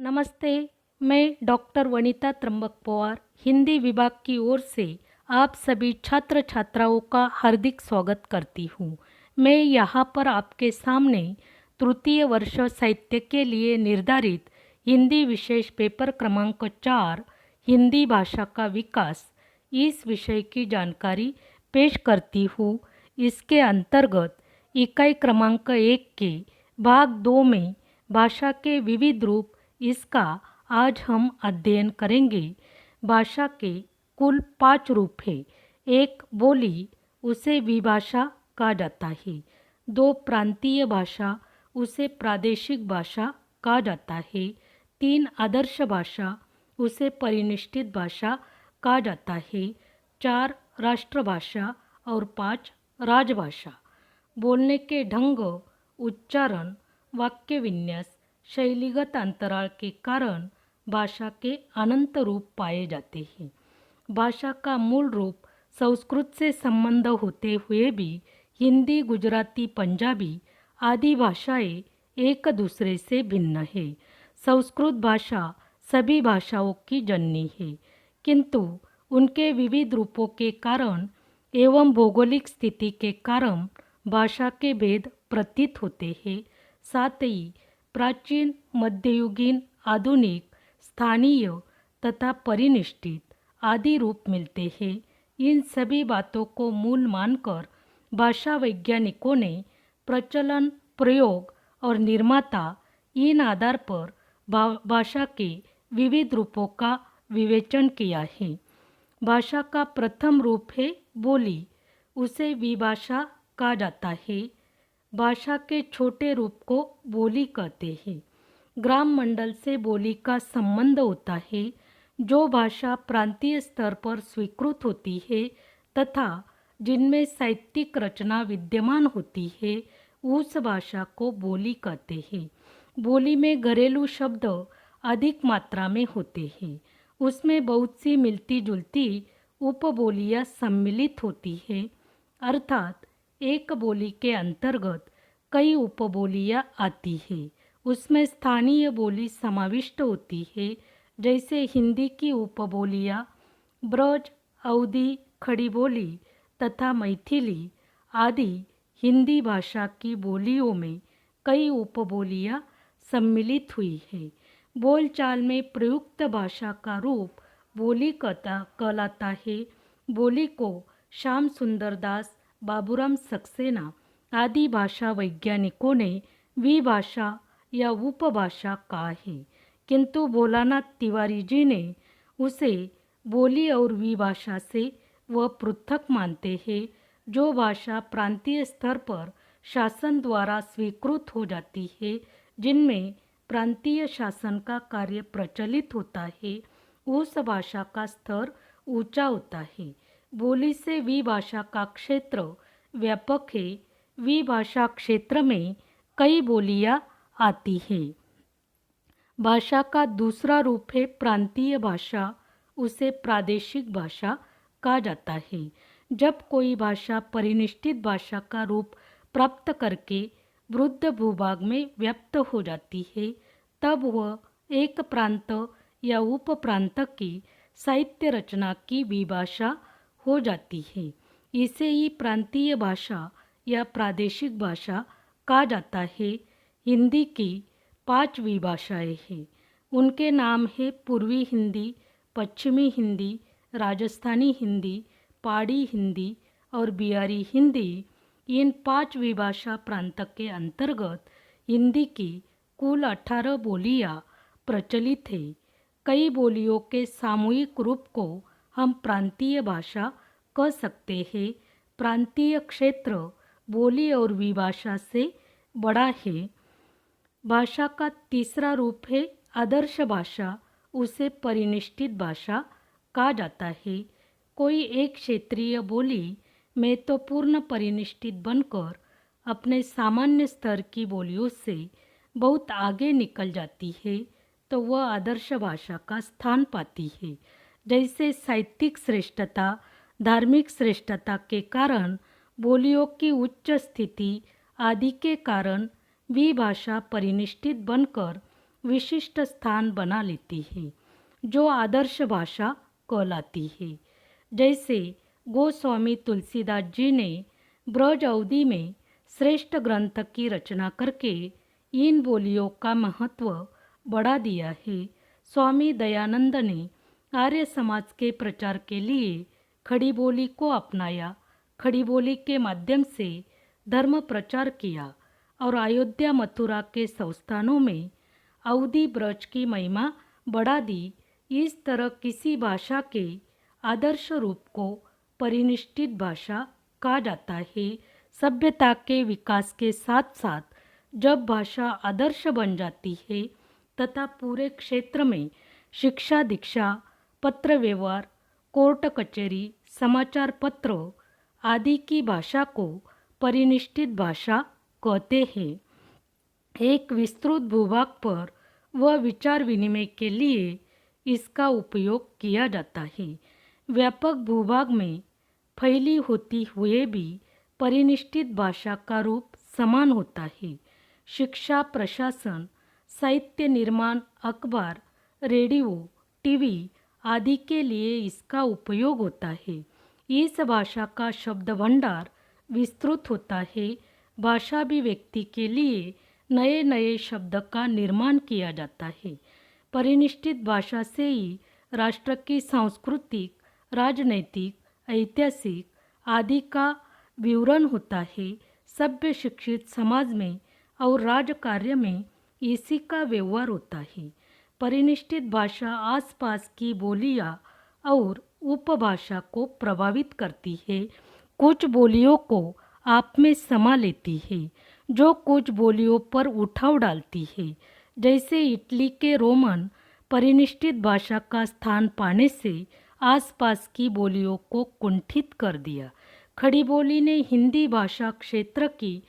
नमस्ते। मैं डॉक्टर वनीता त्र्यंबक पवार हिंदी विभाग की ओर से आप सभी छात्र छात्राओं का हार्दिक स्वागत करती हूँ। मैं यहाँ पर आपके सामने तृतीय वर्ष साहित्य के लिए निर्धारित हिंदी विशेष पेपर क्रमांक 4 हिंदी भाषा का विकास इस विषय की जानकारी पेश करती हूँ। इसके अंतर्गत इकाई क्रमांक 1 के भाग 2 में भाषा के विविध रूप इसका आज हम अध्ययन करेंगे। भाषा के कुल 5 रूप हैं। एक बोली, उसे विभाषा कहा जाता है। 2 प्रांतीय भाषा, उसे प्रादेशिक भाषा कहा जाता है। 3 आदर्श भाषा, उसे परिनिष्ठित भाषा कहा जाता है। 4 राष्ट्रभाषा और 5 राजभाषा। बोलने के ढंग, उच्चारण, वाक्य विन्यास, शैलीगत अंतराल के कारण भाषा के अनंत रूप पाए जाते हैं। भाषा का मूल रूप संस्कृत से संबंध होते हुए भी हिंदी, गुजराती, पंजाबी आदि भाषाएं एक दूसरे से भिन्न है। संस्कृत भाषा सभी भाषाओं की जननी है, किंतु उनके विविध रूपों के कारण एवं भौगोलिक स्थिति के कारण भाषा के भेद प्रतीत होते हैं। साथ ही प्राचीन, मध्ययुगीन, आधुनिक, स्थानीय तथा परिनिष्ठित आदि रूप मिलते हैं। इन सभी बातों को मूल मानकर भाषा वैज्ञानिकों ने प्रचलन, प्रयोग और निर्माता इन आधार पर भाषा के विविध रूपों का विवेचन किया है। भाषा का प्रथम रूप है बोली, उसे विभाषा कहा जाता है। भाषा के छोटे रूप को बोली कहते हैं। ग्राम मंडल से बोली का संबंध होता है। जो भाषा प्रांतीय स्तर पर स्वीकृत होती है तथा जिनमें साहित्यिक रचना विद्यमान होती है, उस भाषा को बोली कहते हैं। बोली में घरेलू शब्द अधिक मात्रा में होते हैं। उसमें बहुत सी मिलती जुलती उपबोलियां सम्मिलित होती है, अर्थात एक बोली के अंतर्गत कई उपबोलियां आती है। उसमें स्थानीय बोली समाविष्ट होती है, जैसे हिंदी की उपबोलियां ब्रज, अवधी, खड़ी बोली तथा मैथिली आदि। हिंदी भाषा की बोलियों में कई उपबोलियां सम्मिलित हुई है। बोलचाल में प्रयुक्त भाषा का रूप बोली कहलाता है। बोली को श्याम सुंदर दास, बाबूराम सक्सेना आदि भाषा वैज्ञानिकों ने विभाषा या उपभाषा कहा है, किंतु भोलानाथ तिवारी जी ने उसे बोली और विभाषा से वह पृथक मानते हैं। जो भाषा प्रांतीय स्तर पर शासन द्वारा स्वीकृत हो जाती है, जिनमें प्रांतीय शासन का कार्य प्रचलित होता है, उस भाषा का स्तर ऊंचा होता है। बोली से विभाषा का क्षेत्र व्यापक है। विभाषा क्षेत्र में कई बोलियां आती हैं। भाषा का दूसरा रूप है प्रांतीय भाषा, उसे प्रादेशिक भाषा कहा जाता है। जब कोई भाषा परिनिष्ठित भाषा का रूप प्राप्त करके वृद्ध भूभाग में व्याप्त हो जाती है, तब वह एक प्रांत या उप प्रांत की साहित्य रचना की विभाषा हो जाती है। इसे ही प्रांतीय भाषा या प्रादेशिक भाषा कहा जाता है। हिंदी की 5 विभाषाएं हैं। उनके नाम है पूर्वी हिंदी, पश्चिमी हिंदी, राजस्थानी हिंदी, पहाड़ी हिंदी और बिहारी हिंदी। इन 5 विभाषा प्रांत के अंतर्गत हिंदी की कुल 18 बोलियां प्रचलित है। कई बोलियों के सामूहिक रूप को हम प्रांतीय भाषा कह सकते हैं। प्रांतीय क्षेत्र बोली और विभाषा से बड़ा है। भाषा का तीसरा रूप है आदर्श भाषा, उसे परिनिष्ठित भाषा कहा जाता है। कोई एक क्षेत्रीय बोली महत्वपूर्ण परिनिष्ठित बनकर अपने सामान्य स्तर की बोलियों से बहुत आगे निकल जाती है, तो वह आदर्श भाषा का स्थान पाती है। जैसे साहित्यिक श्रेष्ठता, धार्मिक श्रेष्ठता के कारण, बोलियों की उच्च स्थिति आदि के कारण विभाषा परिनिष्ठित बनकर विशिष्ट स्थान बना लेती है, जो आदर्श भाषा कहलाती है। जैसे गोस्वामी तुलसीदास जी ने ब्रज अवधि में श्रेष्ठ ग्रंथ की रचना करके इन बोलियों का महत्व बढ़ा दिया है। स्वामी दयानंद ने आर्य समाज के प्रचार के लिए खड़ी बोली को अपनाया, खड़ी बोली के माध्यम से धर्म प्रचार किया और अयोध्या मथुरा के संस्थानों में अवधि ब्रज की महिमा बढ़ा दी। इस तरह किसी भाषा के आदर्श रूप को परिनिष्ठित भाषा कहा जाता है। सभ्यता के विकास के साथ साथ जब भाषा आदर्श बन जाती है तथा पूरे क्षेत्र में शिक्षा दीक्षा, पत्र व्यवहार, कोर्ट कचहरी, समाचार पत्र आदि की भाषा को परिनिष्ठित भाषा कहते हैं। एक विस्तृत भूभाग पर वह विचार विनिमय के लिए इसका उपयोग किया जाता है। व्यापक भूभाग में फैली होती हुए भी परिनिष्ठित भाषा का रूप समान होता है। शिक्षा, प्रशासन, साहित्य निर्माण, अखबार, रेडियो, टीवी आदि के लिए इसका उपयोग होता है। इस भाषा का शब्द भंडार विस्तृत होता है। भाषा अभिव्यक्ति के लिए नए नए शब्द का निर्माण किया जाता है। परिनिष्ठित भाषा से ही राष्ट्र की सांस्कृतिक, राजनैतिक, ऐतिहासिक आदि का विवरण होता है। सभ्य शिक्षित समाज में और राज कार्य में इसी का व्यवहार होता है। परिनिष्ठित भाषा आसपास की बोलियां और उपभाषा को प्रभावित करती है। कुछ बोलियों को आप में समा लेती है, जो कुछ बोलियों पर उठाव डालती है। जैसे इटली के रोमन परिनिष्ठित भाषा का स्थान पाने से आसपास की बोलियों को कुंठित कर दिया। खड़ी बोली ने हिंदी भाषा क्षेत्र की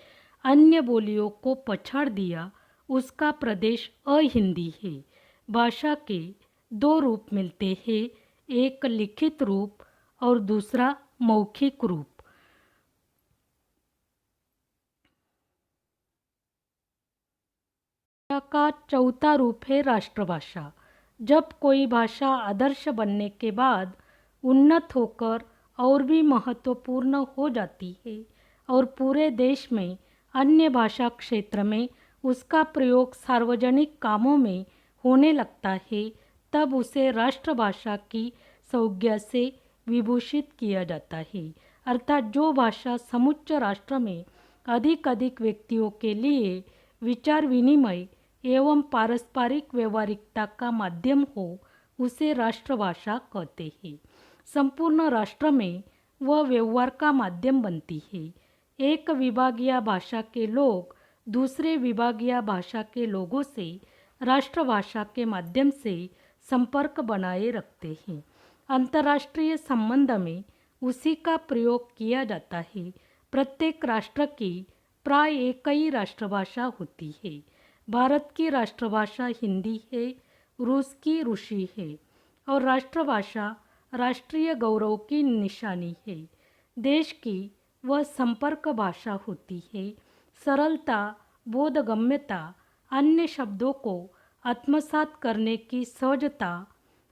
अन्य बोलियों को पछाड़ दिया। उसका प्रदेश अहिंदी है। भाषा के दो रूप मिलते हैं, एक लिखित रूप और दूसरा मौखिक रूप। भाषा का चौथा रूप है राष्ट्रभाषा। जब कोई भाषा आदर्श बनने के बाद उन्नत होकर और भी महत्वपूर्ण हो जाती है और पूरे देश में अन्य भाषा क्षेत्र में उसका प्रयोग सार्वजनिक कामों में होने लगता है, तब उसे राष्ट्रभाषा की संज्ञा से विभूषित किया जाता है। अर्थात जो भाषा समुच्च राष्ट्र में अधिक व्यक्तियों के लिए विचार विनिमय एवं पारस्परिक व्यवहारिकता का माध्यम हो, उसे राष्ट्रभाषा कहते हैं। संपूर्ण राष्ट्र में वह व्यवहार का माध्यम बनती है। एक विभागीय भाषा के लोग दूसरे विभागीय भाषा के लोगों से राष्ट्रभाषा के माध्यम से संपर्क बनाए रखते हैं। अंतर्राष्ट्रीय संबंध में उसी का प्रयोग किया जाता है। प्रत्येक राष्ट्र की प्राय एक ही राष्ट्रभाषा होती है। भारत की राष्ट्रभाषा हिंदी है, रूस की रूसी है और राष्ट्रभाषा राष्ट्रीय गौरव की निशानी है। देश की वह संपर्क भाषा होती है। सरलता, बोधगम्यता, अन्य शब्दों को आत्मसात करने की सहजता,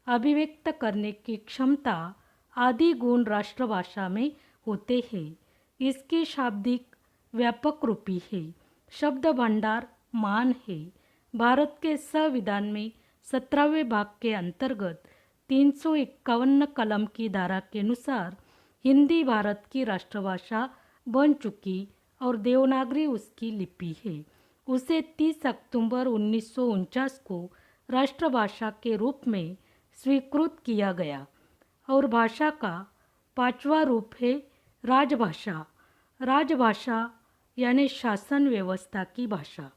अभिव्यक्त करने की क्षमता आदि गुण राष्ट्रभाषा में होते हैं। इसकी शाब्दिक व्यापक रूपी है। शब्द भंडार मान है। भारत के संविधान में 17वें भाग के अंतर्गत 351 कलम की धारा के अनुसार हिंदी भारत की राष्ट्रभाषा बन चुकी और देवनागरी उसकी लिपि है। उसे 30 अक्टूबर 1949 को राष्ट्रभाषा के रूप में स्वीकृत किया गया और भाषा का पांचवा रूप है राजभाषा। राजभाषा यानी शासन व्यवस्था की भाषा।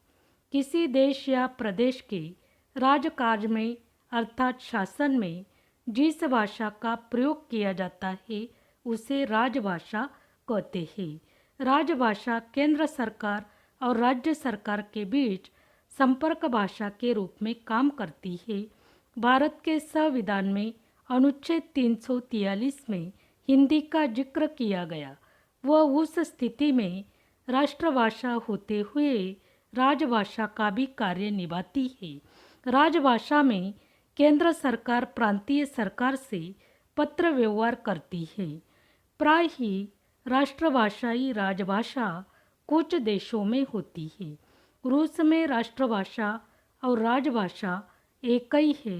किसी देश या प्रदेश के राजकाज में अर्थात शासन में जिस भाषा का प्रयोग किया जाता है उसे राजभाषा कहते हैं। राजभाषा केंद्र सरकार और राज्य सरकार के बीच संपर्क भाषा के रूप में काम करती है। भारत के संविधान में अनुच्छेद 343 में हिंदी का जिक्र किया गया। वह उस स्थिति में राष्ट्रभाषा होते हुए राजभाषा का भी कार्य निभाती है। राजभाषा में केंद्र सरकार प्रांतीय सरकार से पत्र व्यवहार करती है। प्राय ही राष्ट्रभाषाई राजभाषा कुछ देशों में होती है। रूस में राष्ट्रभाषा और राजभाषा एक ही है।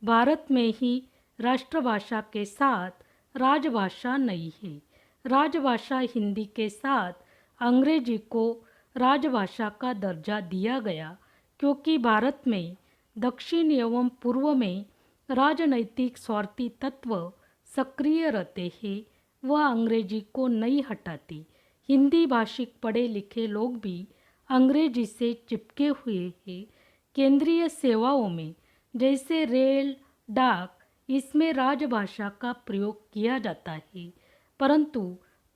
भारत में ही राष्ट्रभाषा के साथ राजभाषा नहीं है। राजभाषा हिंदी के साथ अंग्रेजी को राजभाषा का दर्जा दिया गया क्योंकि भारत में दक्षिण एवं पूर्व में राजनैतिक स्वार्थी तत्व सक्रिय रहते हैं। वह अंग्रेजी को नहीं हटाते। हिंदी भाषिक पढ़े लिखे लोग भी अंग्रेजी से चिपके हुए हैं। केंद्रीय सेवाओं में जैसे रेल, डाक, इसमें राजभाषा का प्रयोग किया जाता है, परंतु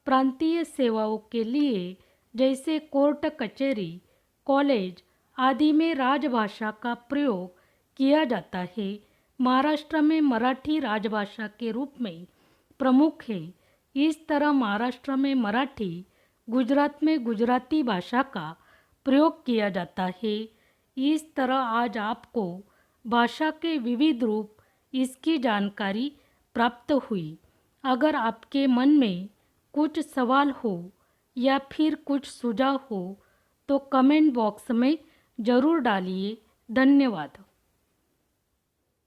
प्रांतीय सेवाओं के लिए जैसे कोर्ट कचहरी, कॉलेज आदि में राजभाषा का प्रयोग किया जाता है। महाराष्ट्र में मराठी राजभाषा के रूप में प्रमुख है। इस तरह महाराष्ट्र में मराठी, गुजरात में गुजराती भाषा का प्रयोग किया जाता है। इस तरह आज आपको भाषा के विविध रूप इसकी जानकारी प्राप्त हुई। अगर आपके मन में कुछ सवाल हो या फिर कुछ सुझाव हो तो कमेंट बॉक्स में ज़रूर डालिए। धन्यवाद।